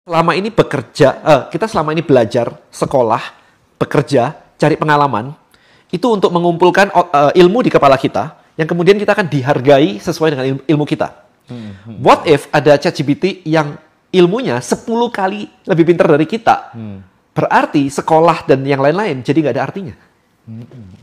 selama ini bekerja, kita selama ini belajar, sekolah, bekerja, cari pengalaman, itu untuk mengumpulkan ilmu di kepala kita, yang kemudian kita akan dihargai sesuai dengan ilmu kita. What if ada ChatGPT yang ilmunya 10 kali lebih pintar dari kita? Berarti sekolah dan yang lain-lain jadi nggak ada artinya.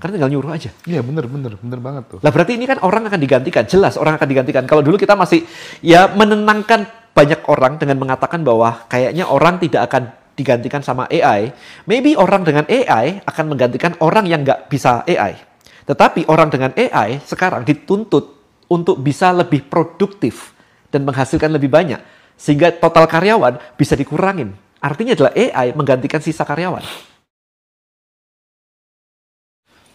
Karena tinggal nyuruh aja. Iya bener banget tuh. Lah berarti ini kan orang akan digantikan, jelas orang akan digantikan. Kalau dulu kita masih ya menenangkan banyak orang dengan mengatakan bahwa kayaknya orang tidak akan digantikan sama AI. Maybe orang dengan AI akan menggantikan orang yang nggak bisa AI. Tetapi orang dengan AI sekarang dituntut untuk bisa lebih produktif dan menghasilkan lebih banyak. Sehingga total karyawan bisa dikurangin. Artinya adalah AI menggantikan sisa karyawan.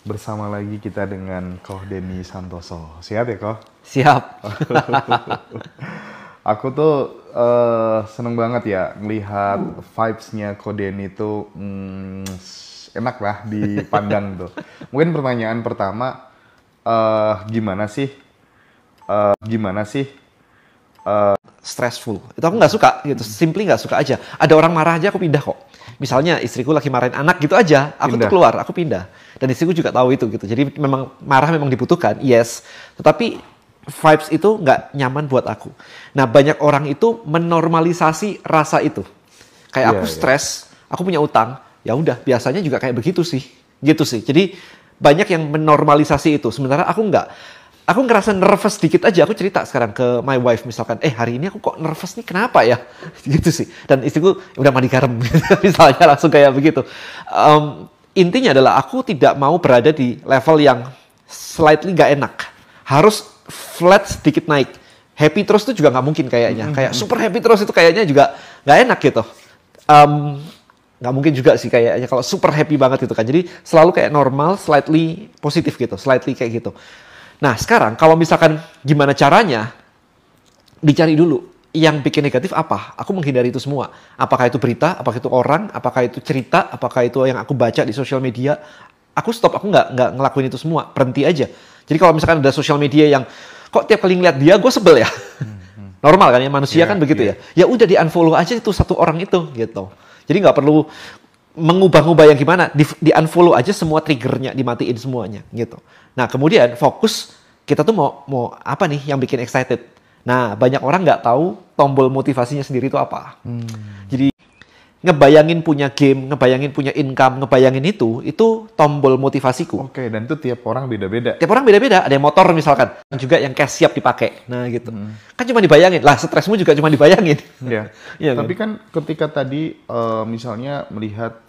Bersama lagi kita dengan Koh Denny Santoso. Siap ya, Koh? Siap. Aku tuh seneng banget ya ngelihat vibes-nya Koh Denny tuh enak lah dipandang tuh. Mungkin pertanyaan pertama, gimana sih Stressful. Itu aku nggak suka gitu. Simply nggak suka aja. Ada orang marah aja aku pindah kok. Misalnya istriku lagi marahin anak gitu aja, aku tuh keluar, aku pindah. Dan istriku juga tahu itu gitu. Jadi memang marah memang dibutuhkan, yes. Tetapi vibes itu nggak nyaman buat aku. Nah banyak orang itu menormalisasi rasa itu. Kayak aku stres, aku punya utang, ya udah biasanya juga kayak begitu sih, gitu sih. Jadi banyak yang menormalisasi itu. Sementara aku nggak. Aku ngerasa nervous dikit aja, aku cerita sekarang ke my wife misalkan, hari ini aku kok nervous nih, kenapa ya? Gitu sih. Dan istriku udah mandi garam, misalnya langsung kayak begitu. Intinya adalah aku tidak mau berada di level yang slightly gak enak. Harus flat sedikit naik. Happy terus itu juga gak mungkin kayaknya. Kayak super happy terus itu kayaknya juga gak enak gitu. Nggak mungkin juga sih kayaknya kalau super happy banget gitu kan. Jadi selalu kayak normal, slightly positif gitu, slightly kayak gitu. Nah sekarang kalau misalkan gimana caranya, dicari dulu yang bikin negatif apa. Aku menghindari itu semua. Apakah itu berita, apakah itu orang, apakah itu cerita, apakah itu yang aku baca di sosial media. Aku stop, aku nggak ngelakuin itu semua, berhenti aja. Jadi kalau misalkan ada sosial media yang kok tiap kali ngeliat dia gue sebel ya. Normal kan ya, manusia kan begitu ya. Ya udah di-unfollow aja itu satu orang itu gitu. Jadi nggak perlu mengubah-ubah yang gimana, di-unfollow aja semua triggernya, dimatiin semuanya gitu. Nah kemudian fokus, kita tuh mau apa nih yang bikin excited. Nah banyak orang nggak tahu tombol motivasinya sendiri itu apa. Jadi ngebayangin punya game, ngebayangin punya income, ngebayangin itu tombol motivasiku. Oke, dan itu tiap orang beda-beda. Tiap orang beda-beda, ada yang motor misalkan, juga yang cash siap dipakai. Nah gitu. Kan cuma dibayangin, lah stresmu juga cuma dibayangin. Iya. Iya Tapi kan ketika tadi misalnya melihat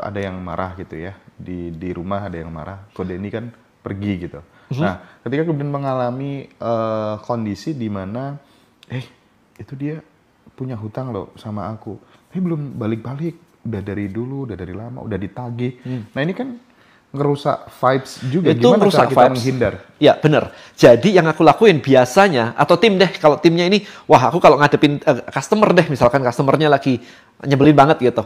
ada yang marah gitu ya, di rumah ada yang marah, Koh Denny kan pergi gitu. Nah, ketika kemudian mengalami kondisi di mana itu dia punya hutang loh sama aku, tapi belum balik-balik, udah dari dulu, udah dari lama, udah ditagih. Nah ini kan ngerusak vibes juga. Itu gimana ngerusak cara kita vibes. menghindar? Ya benar. Jadi yang aku lakuin biasanya, atau tim deh, kalau timnya ini, wah aku kalau ngadepin customer deh, misalkan customernya lagi nyebelin banget gitu.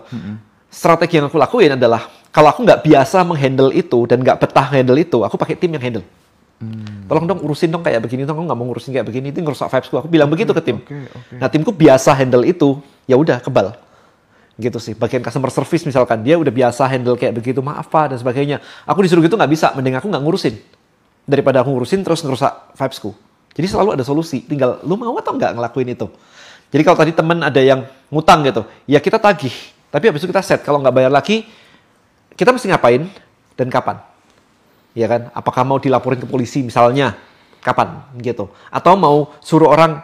Strategi yang aku lakuin adalah, kalau aku nggak biasa menghandle itu, dan nggak betah handle itu, aku pakai tim yang handle. Tolong dong urusin dong kayak begini, dong aku nggak mau ngurusin kayak begini, itu ngerusak vibesku. Aku bilang begitu ke tim. Nah timku biasa handle itu, ya udah kebal. Gitu sih, bagian customer service misalkan, dia udah biasa handle kayak begitu, maaf Pak, dan sebagainya. Aku disuruh gitu nggak bisa, mending aku nggak ngurusin. Daripada aku ngurusin terus ngerusak vibesku. Jadi selalu ada solusi, tinggal lu mau atau nggak ngelakuin itu. Jadi kalau tadi temen ada yang ngutang gitu, ya kita tagih. Tapi habis itu kita set, kalau nggak bayar lagi, kita mesti ngapain dan kapan. Ya kan, apakah mau dilaporin ke polisi misalnya, kapan gitu. Atau mau suruh orang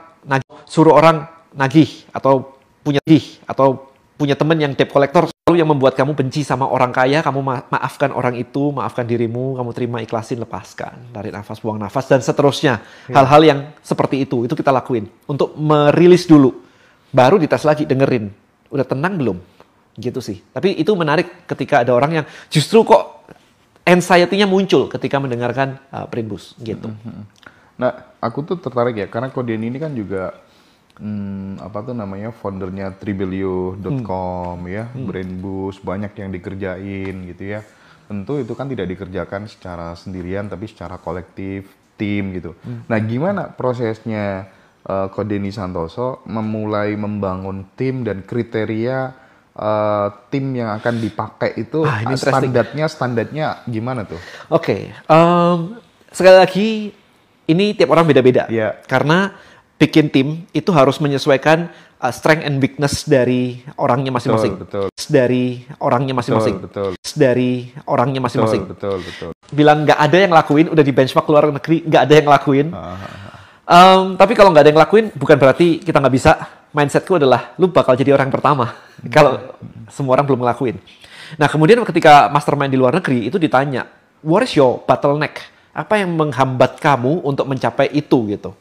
nagih, atau punya teman yang debt collector selalu yang membuat kamu benci sama orang kaya, kamu maafkan orang itu, maafkan dirimu, kamu terima, ikhlasin, lepaskan, tarik nafas, buang nafas, dan seterusnya. Hal-hal yang seperti itu kita lakuin untuk merilis dulu, baru dites lagi, dengerin, udah tenang belum, gitu sih. Tapi itu menarik ketika ada orang yang justru kok anxiety-nya muncul ketika mendengarkan Primbus, gitu. Nah, aku tuh tertarik ya, karena Koh Denny ini kan juga foundernya Tribelio.com ya, Brain Boost, banyak yang dikerjain gitu ya. Tentu itu kan tidak dikerjakan secara sendirian, tapi secara kolektif, tim gitu. Nah, gimana prosesnya Ko Denny Santoso memulai membangun tim dan kriteria tim yang akan dipakai itu ini standarnya gimana tuh? Oke, sekali lagi ini tiap orang beda-beda. Yeah. Karena bikin tim itu harus menyesuaikan strength and weakness dari orangnya masing-masing. Betul. Dari orangnya masing-masing. Betul. Dari orangnya masing-masing. Betul. Bilang nggak ada yang lakuin, udah di benchmark luar negeri, nggak ada yang lakuin. Tapi kalau nggak ada yang lakuin, bukan berarti kita nggak bisa. Mindsetku adalah, lu bakal jadi orang pertama. Kalau semua orang belum ngelakuin. Nah, kemudian ketika mastermind di luar negeri, itu ditanya, what is your bottleneck? Apa yang menghambat kamu untuk mencapai itu, gitu.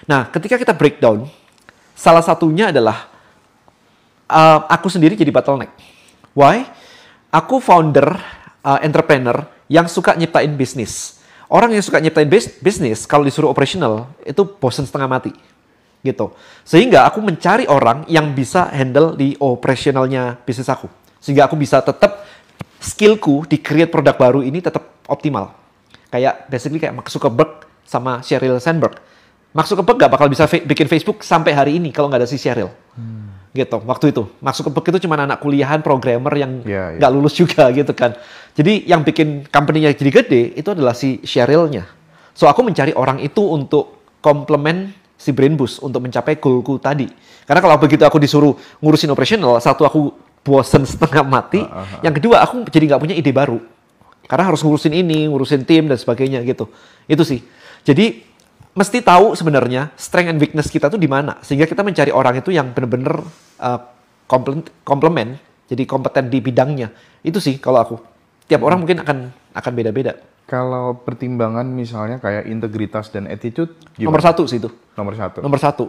Nah, ketika kita breakdown, salah satunya adalah, aku sendiri jadi bottleneck. Why? Aku founder, entrepreneur, yang suka nyiptain bisnis. Orang yang suka nyiptain bisnis, kalau disuruh operational, itu bosen setengah mati. Gitu. Sehingga aku mencari orang yang bisa handle di operationalnya bisnis aku. Sehingga aku bisa tetap skillku di create produk baru ini tetap optimal. Kayak basically kayak Mark Zuckerberg sama Sheryl Sandberg. Mark Zuckerberg gak bakal bisa bikin Facebook sampai hari ini kalau nggak ada si Sheryl. Gitu, waktu itu. Mark Zuckerberg itu cuma anak kuliahan programmer yang nggak lulus juga gitu kan. Jadi yang bikin company-nya jadi gede itu adalah si Sheryl-nya. So aku mencari orang itu untuk komplement si Brain Boost untuk mencapai goalku tadi. Karena kalau begitu aku disuruh ngurusin operational, satu aku bosen setengah mati, yang kedua aku jadi nggak punya ide baru. Karena harus ngurusin ini, ngurusin tim dan sebagainya gitu. Itu sih. Jadi mesti tahu sebenarnya strength and weakness kita tuh di mana, sehingga kita mencari orang itu yang benar-benar komplement, jadi kompeten di bidangnya. Itu sih kalau aku. Tiap orang mungkin akan beda-beda. Kalau pertimbangan misalnya kayak integritas dan attitude, gimana? Nomor satu sih itu. Nomor satu.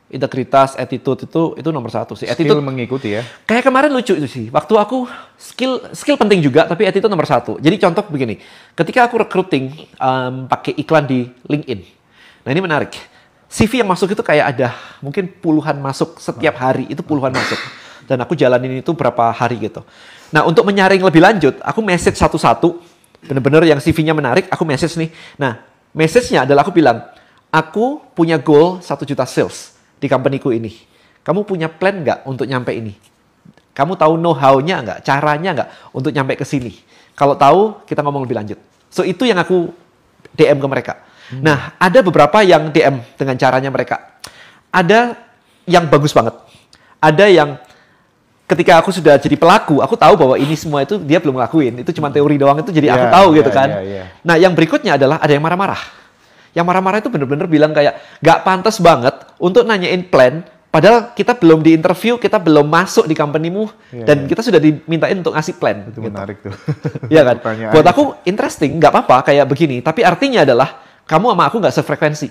Integritas, attitude itu nomor satu sih. Skill attitude mengikuti ya. Kayak kemarin lucu itu sih. Waktu aku skill penting juga, tapi attitude nomor satu. Jadi contoh begini, ketika aku recruiting pakai iklan di LinkedIn. Nah ini menarik. CV yang masuk itu kayak ada mungkin puluhan masuk setiap hari, itu puluhan masuk. Dan aku jalanin itu berapa hari gitu. Nah untuk menyaring lebih lanjut, aku message satu-satu, bener-bener yang CV-nya menarik, aku message nih. Nah message-nya adalah aku bilang, aku punya goal 1 juta sales di company-ku ini. Kamu punya plan nggak untuk nyampe ini? Kamu tahu know-how-nya nggak? Caranya nggak untuk nyampe ke sini? Kalau tahu, kita ngomong lebih lanjut. So itu yang aku DM ke mereka. Nah, ada beberapa yang DM dengan caranya mereka. Ada yang bagus banget. Ada yang ketika aku sudah jadi pelaku, aku tahu bahwa ini semua itu dia belum ngelakuin. Itu cuma teori doang itu jadi aku tahu gitu kan. Nah, yang berikutnya adalah ada yang marah-marah. Yang marah-marah itu bener-bener bilang kayak gak pantas banget untuk nanyain plan, padahal kita belum di interview, kita belum masuk di company-mu, dan kita sudah dimintain untuk ngasih plan. Itu gitu. menarik tuh. Iya kan? Buat aku interesting, gak apa-apa kayak begini, tapi artinya adalah kamu sama aku gak sefrekuensi.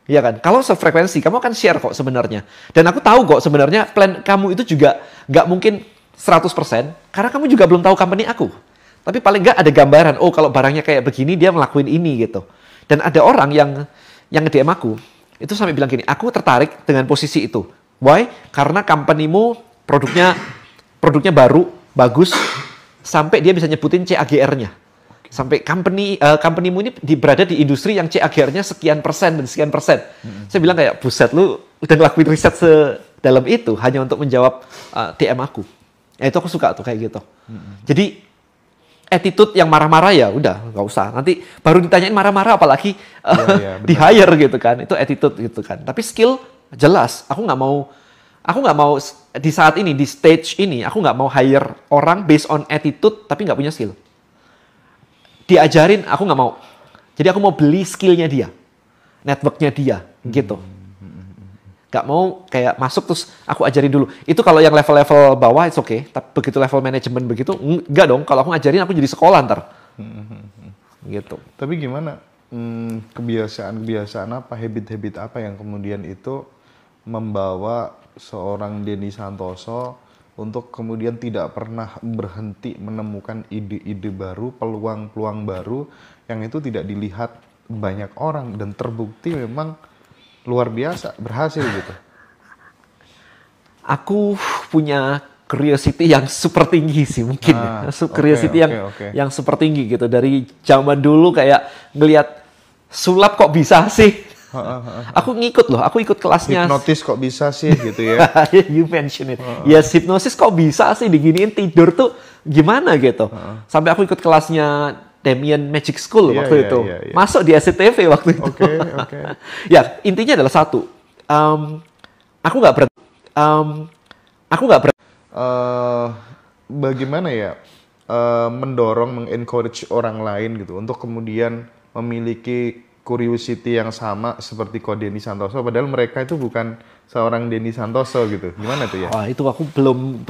Iya kan? Kalau sefrekuensi, kamu akan share kok sebenarnya. Dan aku tahu kok sebenarnya plan kamu itu juga gak mungkin 100%, karena kamu juga belum tahu company aku. Tapi paling gak ada gambaran, oh kalau barangnya kayak begini, dia ngelakuin ini gitu. Dan ada orang yang nge-DM aku, itu sampai bilang gini, aku tertarik dengan posisi itu. Why? Karena company-mu produknya baru, bagus, sampai dia bisa nyebutin CAGR-nya. Sampai company-mu ini berada di industri yang CAGR-nya sekian persen dan sekian persen. Saya bilang kayak, buset lu udah ngelakuin riset sedalam itu hanya untuk menjawab DM aku. Ya itu aku suka tuh kayak gitu. Jadi attitude yang marah-marah ya udah nggak usah. Nanti baru ditanyain marah-marah apalagi di hire gitu kan. Itu attitude gitu kan. Tapi skill jelas. Aku nggak mau di saat ini di stage ini aku nggak mau hire orang based on attitude tapi nggak punya skill. Diajarin aku nggak mau. Jadi aku mau beli skillnya dia, networknya dia gitu. Gak mau kayak masuk terus aku ajarin dulu. Itu kalau yang level-level bawah it's okay. Tapi begitu level manajemen begitu, enggak dong. Kalau aku ngajarin aku jadi sekolah ntar. Gitu. Tapi gimana kebiasaan-kebiasaan apa, habit-habit apa yang kemudian itu membawa seorang Denny Santoso untuk kemudian tidak pernah berhenti menemukan ide-ide baru, peluang-peluang baru yang itu tidak dilihat banyak orang dan terbukti memang luar biasa, berhasil gitu. Aku punya curiosity yang super tinggi sih mungkin. Curiosity yang super tinggi gitu. Dari zaman dulu kayak ngelihat sulap kok bisa sih. Aku ngikut loh, aku ikut kelasnya. Hipnotis kok bisa sih gitu ya? You mention it. Yes, hipnosis kok bisa sih diginiin tidur tuh gimana gitu. Sampai aku ikut kelasnya Damien Magic School waktu itu. Masuk di SCTV waktu itu. Oke. Ya, intinya adalah satu. Aku nggak berani. Bagaimana ya mendorong, mengencourage orang lain gitu untuk kemudian memiliki curiosity yang sama seperti Ko Denny Santoso, padahal mereka itu bukan seorang Denny Santoso gitu. Gimana tuh ya? Wah, itu aku belum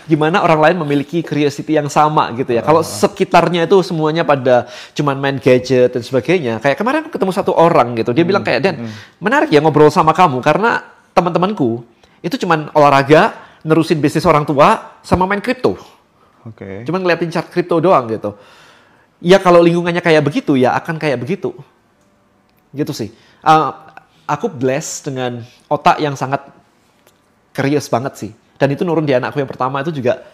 gimana orang lain memiliki curiosity yang sama gitu ya. Kalau sekitarnya itu semuanya pada cuman main gadget dan sebagainya. Kayak kemarin aku ketemu satu orang gitu, dia bilang kayak, Dan, menarik ya ngobrol sama kamu karena teman-temanku itu cuman olahraga, nerusin bisnis orang tua, sama main kripto. Cuman ngeliatin chart kripto doang gitu. Ya kalau lingkungannya kayak begitu, ya akan kayak begitu. Gitu sih. Aku blessed dengan otak yang sangat curious banget sih. Dan itu nurun di anakku yang pertama itu juga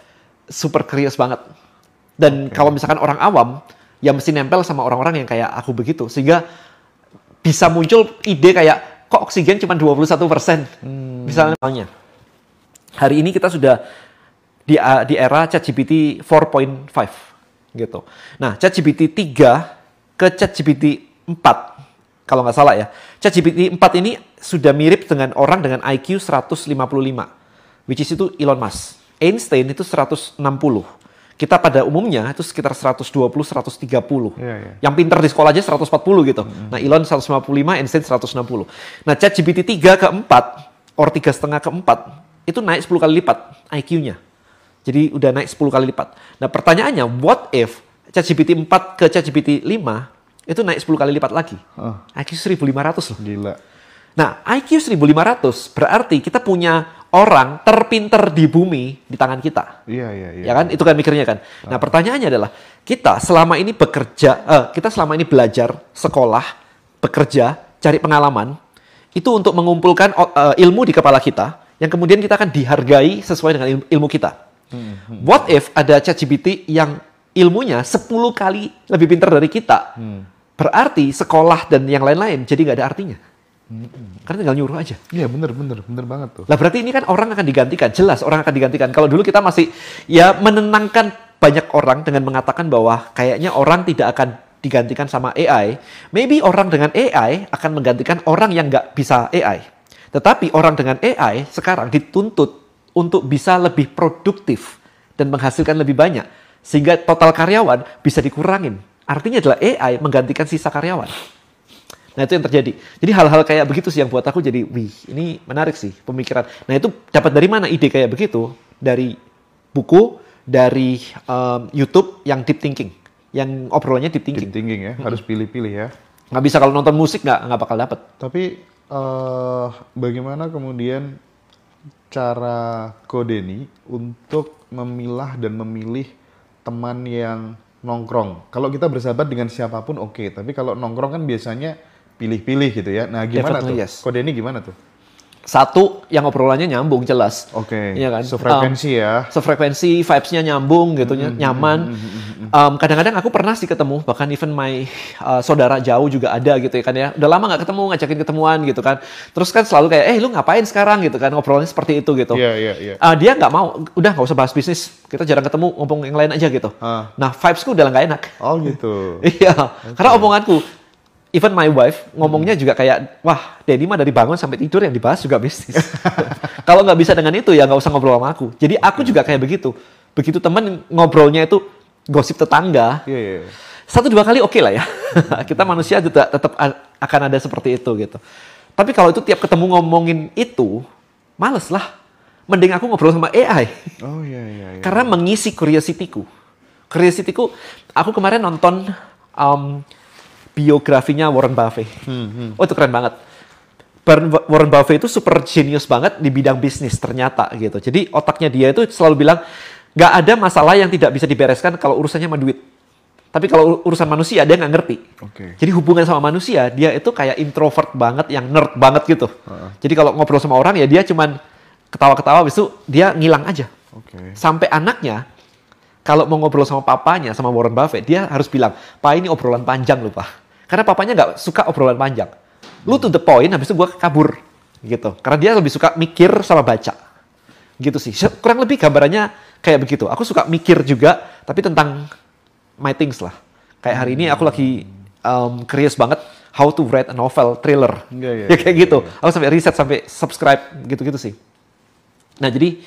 super curious banget. Dan kalau misalkan orang awam, ya mesti nempel sama orang-orang yang kayak aku begitu. Sehingga bisa muncul ide kayak, kok oksigen cuma 21%? Misalnya, hari ini kita sudah di era ChatGPT 4.5 gitu. Nah, ChatGPT 3 ke ChatGPT 4 kalau nggak salah ya. ChatGPT 4 ini sudah mirip dengan orang dengan IQ 155, which is itu Elon Musk. Einstein itu 160. Kita pada umumnya itu sekitar 120, 130. Yang pintar di sekolah aja 140 gitu. Nah, Elon 155, Einstein 160. Nah, ChatGPT 3 ke 4, or 3,5 ke 4, itu naik 10 kali lipat IQ-nya. Jadi udah naik 10 kali lipat. Nah, pertanyaannya, what if ChatGPT 4 ke ChatGPT 5 itu naik 10 kali lipat lagi? IQ 1.500 loh. Gila. Nah, IQ 1.500 berarti kita punya orang terpinter di bumi di tangan kita. Iya. Ya kan? Itu kan mikirnya kan. Nah, pertanyaannya adalah, kita selama ini belajar, sekolah, bekerja, cari pengalaman, itu untuk mengumpulkan ilmu di kepala kita, yang kemudian kita akan dihargai sesuai dengan ilmu kita. What if ada ChatGPT yang ilmunya 10 kali lebih pintar dari kita? Berarti sekolah dan yang lain-lain jadi nggak ada artinya. Karena tinggal nyuruh aja. Iya, bener banget tuh. Lah berarti ini kan orang akan digantikan. Jelas orang akan digantikan. Kalau dulu kita masih ya menenangkan banyak orang dengan mengatakan bahwa kayaknya orang tidak akan digantikan sama AI. Maybe orang dengan AI akan menggantikan orang yang nggak bisa AI. Tetapi orang dengan AI sekarang dituntut untuk bisa lebih produktif dan menghasilkan lebih banyak. Sehingga total karyawan bisa dikurangin. Artinya adalah AI menggantikan sisa karyawan. Nah, itu yang terjadi. Jadi hal-hal kayak begitu sih yang buat aku jadi, wih, ini menarik sih pemikiran. Nah, itu dapat dari mana ide kayak begitu? Dari buku, dari YouTube yang deep thinking. Yang obrolannya deep thinking. Deep thinking ya, harus pilih-pilih ya. Nggak bisa kalau nonton musik nggak bakal dapet. Tapi bagaimana kemudian cara Ko Denny untuk memilah dan memilih teman yang nongkrong? Kalau kita bersahabat dengan siapapun oke, tapi kalau nongkrong kan biasanya pilih-pilih gitu ya. Nah, gimana tuh? Ko Denny gimana tuh? Satu, yang obrolannya nyambung jelas. Iya kan? Sefrekuensi ya. Sefrekuensi, vibes-nya nyambung gitu, nyaman. Kadang-kadang aku pernah sih ketemu, bahkan even my saudara jauh juga ada gitu ya kan ya. Udah lama nggak ketemu, ngajakin ketemuan gitu kan. Terus kan selalu kayak, lu ngapain sekarang gitu kan, ngobrolnya seperti itu gitu. Iya. Dia nggak mau, udah nggak usah bahas bisnis. Kita jarang ketemu, ngomong yang lain aja gitu. Nah, vibes-ku udah nggak enak. Oh gitu. Iya, karena omonganku, even my wife ngomongnya juga kayak, wah, Denny mah dari bangun sampai tidur yang dibahas juga bisnis. Kalau nggak bisa dengan itu ya nggak usah ngobrol sama aku. Jadi aku juga kayak begitu. Begitu temen ngobrolnya itu gosip tetangga. Iya. 1-2 kali oke lah ya. Kita manusia juga tetap akan ada seperti itu gitu. Tapi kalau itu tiap ketemu ngomongin itu, males lah. Mending aku ngobrol sama AI. Oh iya. Karena mengisi curiosity-ku. Curiosity-ku, aku kemarin nonton biografinya Warren Buffett. Oh, itu keren banget. Warren Buffett itu super genius banget di bidang bisnis ternyata gitu. Jadi otaknya dia itu selalu bilang, nggak ada masalah yang tidak bisa dibereskan kalau urusannya sama duit. Tapi kalau urusan manusia dia nggak ngerti. Jadi hubungan sama manusia dia itu kayak introvert banget, yang nerd banget gitu. Jadi kalau ngobrol sama orang ya dia cuman ketawa-ketawa, habis itu dia ngilang aja. Sampai anaknya kalau mau ngobrol sama papanya, sama Warren Buffett, dia harus bilang, Pak, ini obrolan panjang loh Pak. Karena papanya nggak suka obrolan panjang. Lu to the point, habis itu gue kabur gitu. Karena dia lebih suka mikir sama baca. Gitu sih. Kurang lebih gambarannya kayak begitu. Aku suka mikir juga, tapi tentang my things lah. Kayak hari ini aku lagi curious banget how to write a novel, thriller. Ya kayak gitu. Aku sampai riset, sampai subscribe, gitu-gitu sih. Nah jadi,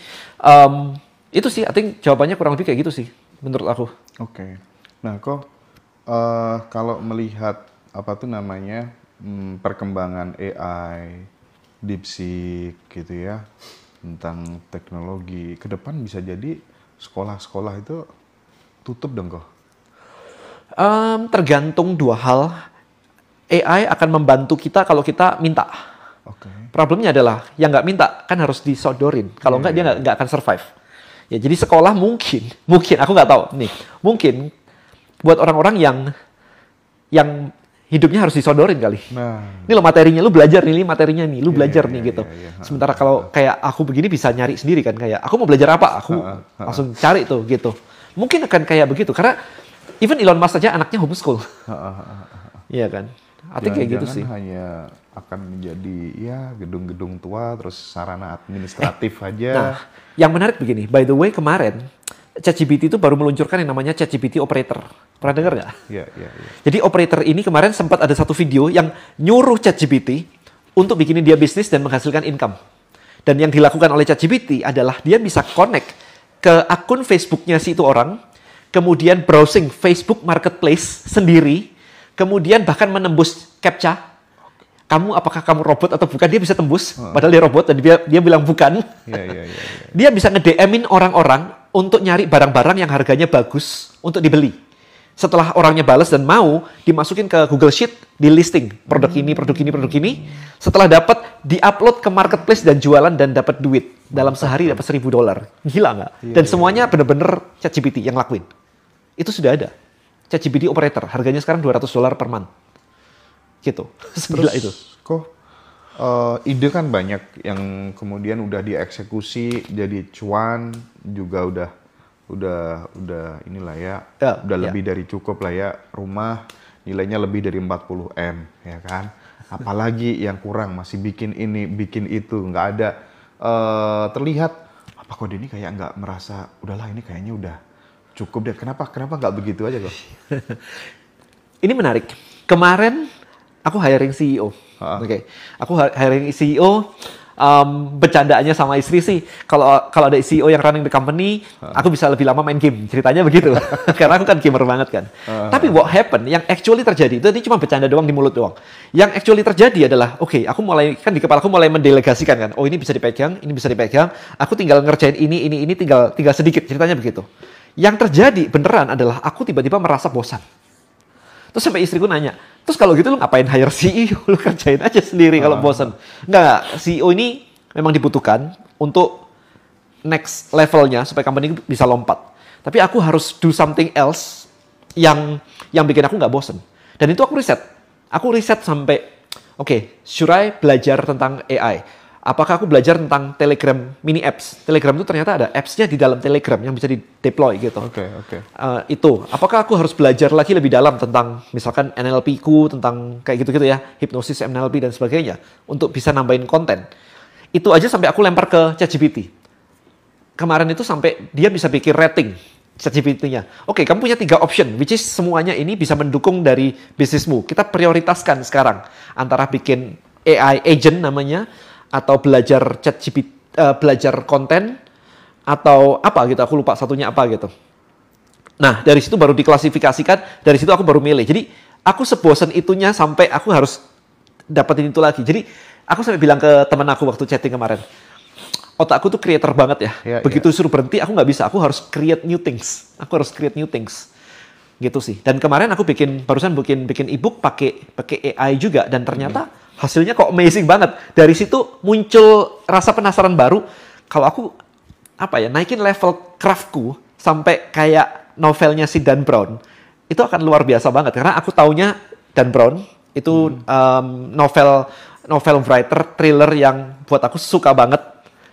itu sih, I think jawabannya kurang lebih kayak gitu sih, menurut aku. Oke. Nah kok, kalau melihat, perkembangan AI, DeepSeek gitu ya, tentang teknologi, ke depan bisa jadi sekolah-sekolah itu tutup dong kok? Tergantung dua hal. AI akan membantu kita kalau kita minta. Problemnya adalah yang nggak minta kan harus disodorin. Kalau nggak dia nggak akan survive. Ya jadi sekolah mungkin aku nggak tahu nih. Mungkin buat orang-orang yang hidupnya harus disodorin kali. Nah. Ini lo materinya, lu belajar nih, materinya nih, lu belajar nih gitu. Sementara kalau kayak aku begini bisa nyari sendiri kan, kayak aku mau belajar apa, aku langsung cari tuh gitu. Mungkin akan kayak begitu karena even Elon Musk saja anaknya homeschool. Iya kan? Artinya kayak gitu sih. Hanya akan menjadi ya gedung-gedung tua terus sarana administratif aja. Nah, yang menarik begini, by the way kemarin ChatGPT itu baru meluncurkan yang namanya ChatGPT Operator. Pernah dengar nggak? Iya. Jadi Operator ini kemarin sempat ada satu video yang nyuruh ChatGPT untuk bikinin dia bisnis dan menghasilkan income. Dan yang dilakukan oleh ChatGPT adalah dia bisa connect ke akun Facebooknya si itu orang, kemudian browsing Facebook Marketplace sendiri, kemudian bahkan menembus CAPTCHA. Apakah kamu robot atau bukan? Dia bisa tembus, padahal dia robot dan dia bilang bukan. Dia bisa nge-DM-in orang-orang untuk nyari barang-barang yang harganya bagus untuk dibeli. Setelah orangnya balas dan mau, dimasukin ke Google Sheet, di listing produk ini. Setelah dapat, di-upload ke marketplace dan jualan dan dapat duit. Dalam sehari dapat $1.000. Gila nggak? Dan semuanya bener-bener ChatGPT yang lakuin. Itu sudah ada. ChatGPT Operator, harganya sekarang $200 per month. Gitu. Segila itu. Kok ide kan banyak yang kemudian udah dieksekusi jadi cuan juga udah inilah ya, udah lebih dari cukup lah ya, rumah nilainya lebih dari 40 M ya kan, apalagi yang kurang masih bikin ini bikin itu, nggak ada terlihat apa kok ini kayak nggak merasa udahlah ini kayaknya udah cukup deh, kenapa nggak begitu aja kok? Ini menarik, kemarin aku hiring CEO. Aku hiring CEO. Bercandaannya sama istri sih, kalau ada CEO yang running the company, aku bisa lebih lama main game. Ceritanya begitu. Karena aku kan gamer banget kan. Tapi what happened, yang actually terjadi itu ini cuma bercanda doang di mulut doang. Yang actually terjadi adalah, aku mulai kan di kepala aku mulai mendelegasikan kan. Oh ini bisa dipegang, ini bisa dipegang. Aku tinggal ngerjain ini tinggal sedikit. Ceritanya begitu. Yang terjadi beneran adalah aku tiba-tiba merasa bosan. Terus sampai istriku nanya, terus kalau gitu lu ngapain hire CEO? Lu kerjain aja sendiri kalau bosan. Enggak, CEO ini memang dibutuhkan untuk next levelnya supaya company bisa lompat. Tapi aku harus do something else yang bikin aku nggak bosan. Dan itu aku riset. Aku riset sampai, should I belajar tentang AI? Apakah aku belajar tentang Telegram mini apps? Telegram itu ternyata ada apps-nya di dalam Telegram yang bisa di-deploy gitu. Itu. Apakah aku harus belajar lagi lebih dalam tentang misalkan NLP-ku, tentang kayak gitu-gitu ya, hipnosis, NLP dan sebagainya untuk bisa nambahin konten. Itu aja sampai aku lempar ke ChatGPT. Kemarin itu sampai dia bisa bikin rating ChatGPT-nya. Kamu punya 3 option, which is semuanya ini bisa mendukung dari bisnismu. Kita prioritaskan sekarang antara bikin AI agent namanya, atau belajar ChatGPT, belajar konten, atau apa gitu, aku lupa satunya apa gitu. Nah, dari situ baru diklasifikasikan, dari situ aku baru milih. Jadi, aku sebosan itunya sampai aku harus dapetin itu lagi. Jadi, aku sampai bilang ke teman aku waktu chatting kemarin, otakku tuh creator banget ya. Begitu suruh berhenti, aku nggak bisa. Aku harus create new things. Gitu sih. Dan kemarin aku barusan bikin ebook pakai AI juga, dan ternyata hasilnya kok amazing banget. Dari situ muncul rasa penasaran baru. Kalau aku naikin level craftku sampai kayak novelnya si Dan Brown, itu akan luar biasa banget. Karena aku taunya Dan Brown itu novel writer, thriller yang buat aku suka banget.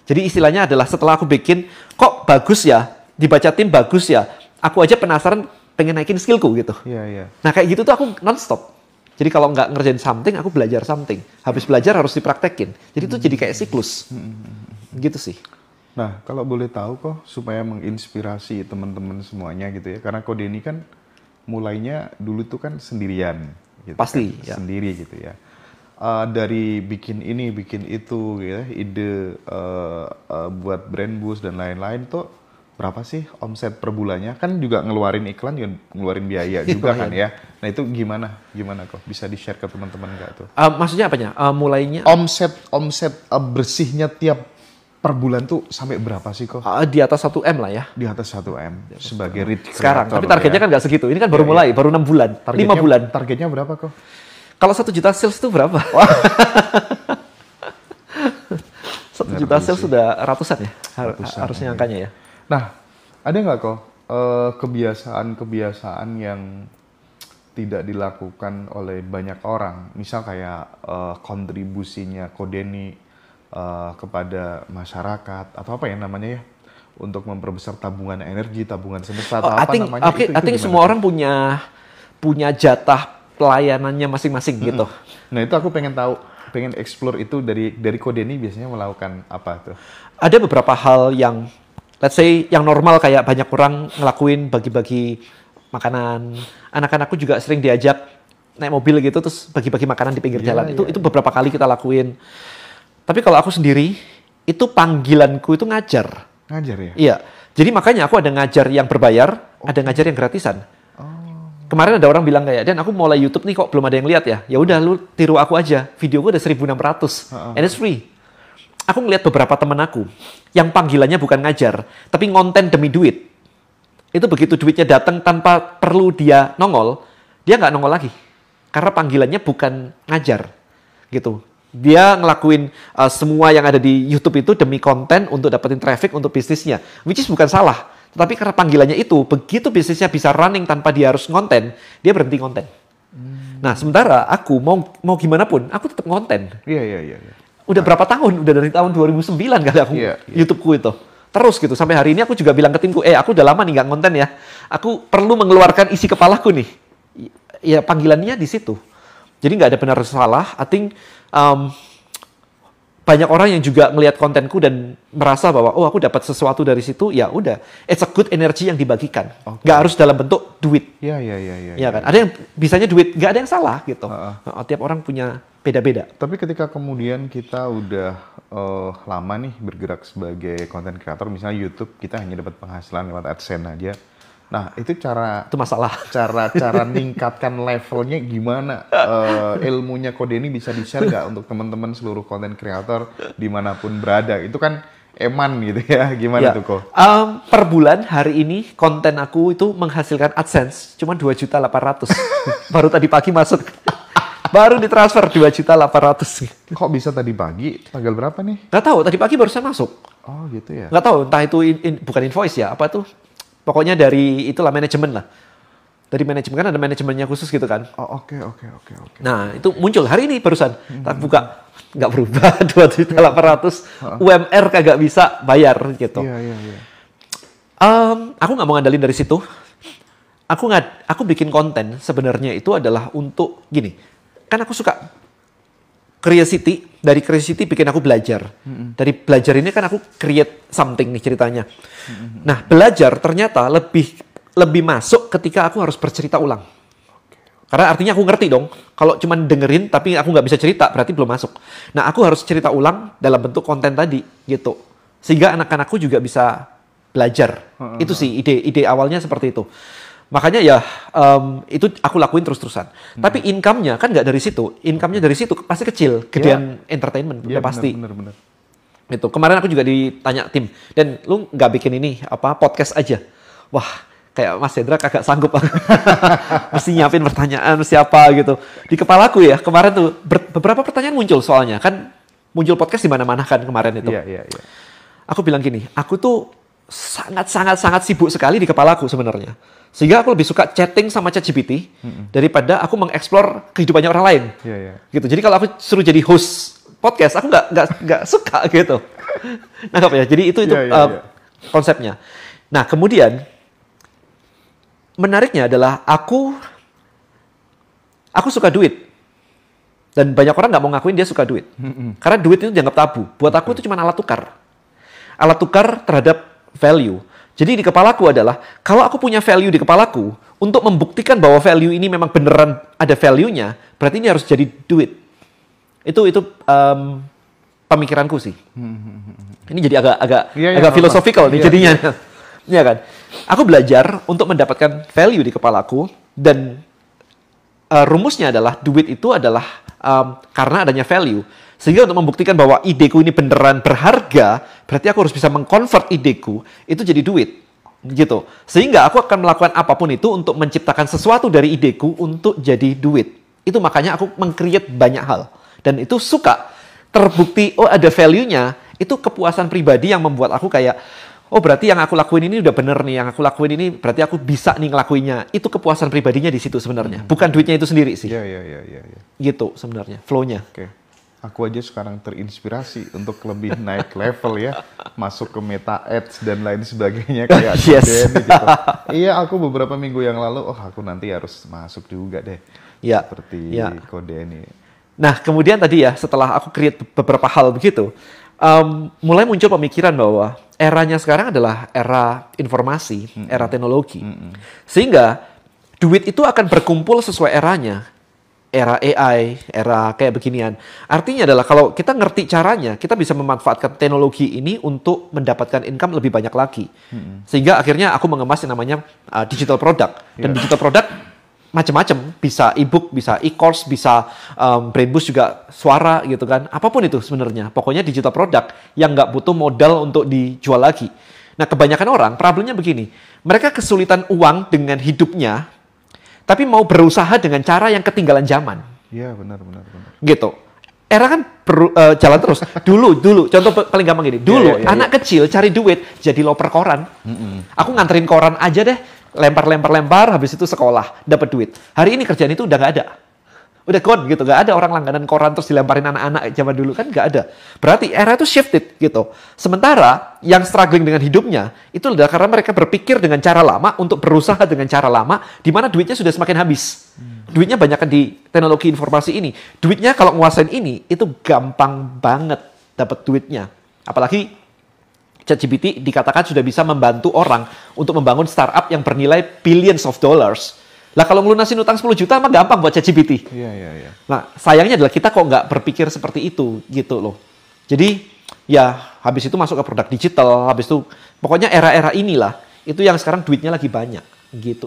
Jadi istilahnya adalah setelah aku bikin, kok bagus ya, dibaca tim bagus ya, aku aja penasaran pengen naikin skillku gitu. Nah kayak gitu tuh aku non-stop. Jadi kalau nggak ngerjain something, aku belajar something. Habis belajar harus dipraktekin. Jadi itu jadi kayak siklus. Gitu sih. Nah, kalau boleh tahu kok, supaya menginspirasi teman-teman semuanya gitu ya. Karena Ko Denny kan mulainya dulu tuh kan sendirian. Gitu Pasti. Kan, Ya. sendiri gitu ya. Dari bikin ini, bikin itu gitu ya. Ide buat brand boost dan lain-lain tuh berapa sih omset per bulannya? Kan juga ngeluarin iklan, juga ngeluarin biaya juga kan ya. Nah itu gimana kok? Bisa di-share ke teman-teman nggak tuh? Maksudnya apanya? Mulainya? Omset bersihnya tiap per bulan tuh sampai berapa sih kok? Di atas 1 M lah ya. Di atas 1 M sebagai read Sekarang, creator tapi targetnya ya. kan nggak segitu. Ini kan baru mulai, baru 6 bulan, 5 bulan. Targetnya berapa kok? Kalau 1 juta sales itu berapa? 1 juta sales sudah ratusan ya, harusnya angkanya ya. Nah, ada nggak kok kebiasaan-kebiasaan yang tidak dilakukan oleh banyak orang? Misal kayak kontribusinya Ko Denny kepada masyarakat atau apa ya namanya ya? Untuk memperbesar tabungan energi, tabungan semesta atau apa namanya? I think semua orang punya jatah pelayanannya masing-masing gitu. Nah itu aku pengen tahu, pengen explore itu dari Ko Denny biasanya melakukan apa tuh? Ada beberapa hal yang, let's say yang normal kayak banyak orang ngelakuin bagi-bagi makanan. Anak-anakku juga sering diajak naik mobil gitu terus bagi-bagi makanan di pinggir jalan. Itu beberapa kali kita lakuin. Tapi kalau aku sendiri, itu panggilanku itu ngajar. Ngajar ya? Iya. Jadi makanya aku ada ngajar yang berbayar, ada ngajar yang gratisan. Kemarin ada orang bilang kayak, Dan aku mulai YouTube nih kok belum ada yang lihat ya. Ya udah lu tiru aku aja. Video gue udah 1.600 and it's free. Aku ngeliat beberapa temen aku yang panggilannya bukan ngajar, tapi ngonten demi duit. Itu begitu duitnya datang tanpa perlu dia nongol, dia nggak nongol lagi. Karena panggilannya bukan ngajar. Gitu. Dia ngelakuin semua yang ada di YouTube itu demi konten untuk dapetin traffic untuk bisnisnya. Which is bukan salah. Tetapi karena panggilannya itu, begitu bisnisnya bisa running tanpa dia harus ngonten, dia berhenti konten. Nah, sementara aku mau gimana pun, aku tetap ngonten. Iya. Udah berapa tahun? Udah dari tahun 2009 kali aku YouTubeku itu. Terus gitu, sampai hari ini aku juga bilang ke timku, aku udah lama nih nggak ngonten ya. Aku perlu mengeluarkan isi kepalaku nih. Ya panggilannya di situ. Jadi nggak ada benar salah. I think banyak orang yang juga ngelihat kontenku dan merasa bahwa aku dapat sesuatu dari situ, ya udah, it's a good energy yang dibagikan. Nggak harus dalam bentuk duit. Iya kan? Ada yang bisanya duit, nggak ada yang salah gitu. Tiap orang punya beda-beda. Tapi ketika kemudian kita udah lama nih bergerak sebagai content creator, misalnya YouTube, kita hanya dapat penghasilan lewat AdSense aja. Nah, itu itu masalah. Cara ningkatkan levelnya gimana? Ilmunya Ko Denny bisa di-share nggak untuk teman-teman seluruh content creator dimanapun berada? Itu kan eman gitu ya, gimana tuh Ko? Per bulan hari ini konten aku itu menghasilkan AdSense cuma 2.800.000. Baru tadi pagi masuk. Baru ditransfer 2.800.000. Kok bisa tadi pagi? Tanggal berapa nih? Nggak tahu, tadi pagi barusan masuk. Oh gitu ya? Nggak tahu, entah itu bukan invoice ya, apa tuh? Pokoknya dari itulah manajemen lah. Dari manajemen kan ada manajemennya khusus gitu kan. Oh oke. Nah itu muncul hari ini barusan. Tak buka, nggak berubah 2.800.000. UMR kagak bisa bayar gitu. Iya. Aku nggak mau ngandelin dari situ. Aku bikin konten sebenarnya itu adalah untuk gini. Kan aku suka curiosity. Dari curiosity bikin aku belajar. Dari belajar ini kan aku create something nih ceritanya. Nah, belajar ternyata lebih masuk ketika aku harus bercerita ulang. Karena artinya aku ngerti dong. Kalau cuma dengerin tapi aku nggak bisa cerita, berarti belum masuk. Nah, aku harus cerita ulang dalam bentuk konten tadi, gitu. Sehingga anak-anakku juga bisa belajar. Itu sih ide awalnya seperti itu. Makanya ya itu aku lakuin terus-terusan. Tapi income-nya kan nggak dari situ. Income-nya dari situ pasti kecil. Gedean entertainment, udah pasti. Bener. Itu. Kemarin aku juga ditanya tim, Dan lu nggak bikin ini podcast aja? Wah, kayak Mas Hendra kagak sanggup. Mesti nyiapin pertanyaan, mesti apa gitu. Di kepalaku ya, kemarin tuh beberapa pertanyaan muncul soalnya. Kan muncul podcast di mana-mana kan kemarin itu. Iya. Aku bilang gini, aku tuh sangat sibuk sekali di kepalaku sebenarnya. Sehingga aku lebih suka chatting sama ChatGPT daripada aku mengeksplor kehidupannya orang lain. Iya. Gitu. Jadi kalau aku suruh jadi host podcast, aku nggak suka gitu. Nangkap ya. Jadi itu konsepnya. Nah, kemudian menariknya adalah aku suka duit. Dan banyak orang nggak mau ngakuin dia suka duit. Karena duit itu dianggap tabu. Buat aku itu cuma alat tukar. Alat tukar terhadap value. Jadi di kepalaku adalah, kalau aku punya value di kepalaku, untuk membuktikan bahwa value ini memang beneran ada value-nya, berarti ini harus jadi duit. Itu pemikiranku sih. Ini jadi agak filosofikal nih jadinya. Iya kan? Aku belajar untuk mendapatkan value di kepalaku, dan rumusnya adalah duit itu adalah karena adanya value. Sehingga untuk membuktikan bahwa ideku ini beneran berharga, berarti aku harus bisa mengkonvert ideku itu jadi duit. Gitu. Sehingga aku akan melakukan apapun itu untuk menciptakan sesuatu dari ideku untuk jadi duit. Itu makanya aku meng-create banyak hal. Dan itu suka terbukti, oh ada value-nya, itu kepuasan pribadi yang membuat aku kayak, oh berarti yang aku lakuin ini udah bener nih, yang aku lakuin ini berarti aku bisa nih ngelakuinnya. Itu kepuasan pribadinya di situ sebenarnya. Bukan duitnya itu sendiri sih. Iya. Gitu sebenarnya, flow-nya. Oke. Aku aja sekarang terinspirasi untuk lebih naik level ya. Masuk ke Meta Ads dan lain sebagainya kayak Yes. Denny gitu. Iya, aku beberapa minggu yang lalu, aku nanti harus masuk juga deh. Ya. Seperti Kode ini. Nah, kemudian tadi ya, setelah aku create beberapa hal begitu, mulai muncul pemikiran bahwa eranya sekarang adalah era informasi, era teknologi. Sehingga duit itu akan berkumpul sesuai eranya. Era AI, era kayak beginian. Artinya adalah kalau kita ngerti caranya, kita bisa memanfaatkan teknologi ini untuk mendapatkan income lebih banyak lagi. Sehingga akhirnya aku mengemas yang namanya digital product. Dan digital product macam-macam, bisa e-book, bisa e-course, bisa brain boost juga suara gitu kan. Apapun itu sebenarnya. Pokoknya digital product yang nggak butuh modal untuk dijual lagi. Nah, kebanyakan orang problemnya begini. Mereka kesulitan uang dengan hidupnya, tapi mau berusaha dengan cara yang ketinggalan zaman. Iya, benar. Gitu. Era kan jalan terus. Dulu, contoh paling gampang gini. Dulu, anak kecil cari duit, jadi loper koran. Aku nganterin koran aja deh, lempar, habis itu sekolah, dapat duit. Hari ini kerjaan itu udah nggak ada. Udah gone gitu, nggak ada orang langganan koran terus dilemparin anak-anak zaman dulu, kan nggak ada. Berarti era itu shifted gitu. Sementara yang struggling dengan hidupnya, itu adalah karena mereka berpikir dengan cara lama untuk berusaha dengan cara lama, di mana duitnya sudah semakin habis. Duitnya banyak di teknologi informasi ini. Duitnya kalau nguasain ini, itu gampang banget dapat duitnya. Apalagi ChatGPT dikatakan sudah bisa membantu orang untuk membangun startup yang bernilai billions of dollars. Lah kalau ngelunasin utang 10 juta mah gampang buat ChatGPT. Iya. Nah, sayangnya adalah kita kok nggak berpikir seperti itu gitu loh. Jadi ya habis itu masuk ke produk digital, habis itu pokoknya era-era inilah itu yang sekarang duitnya lagi banyak gitu.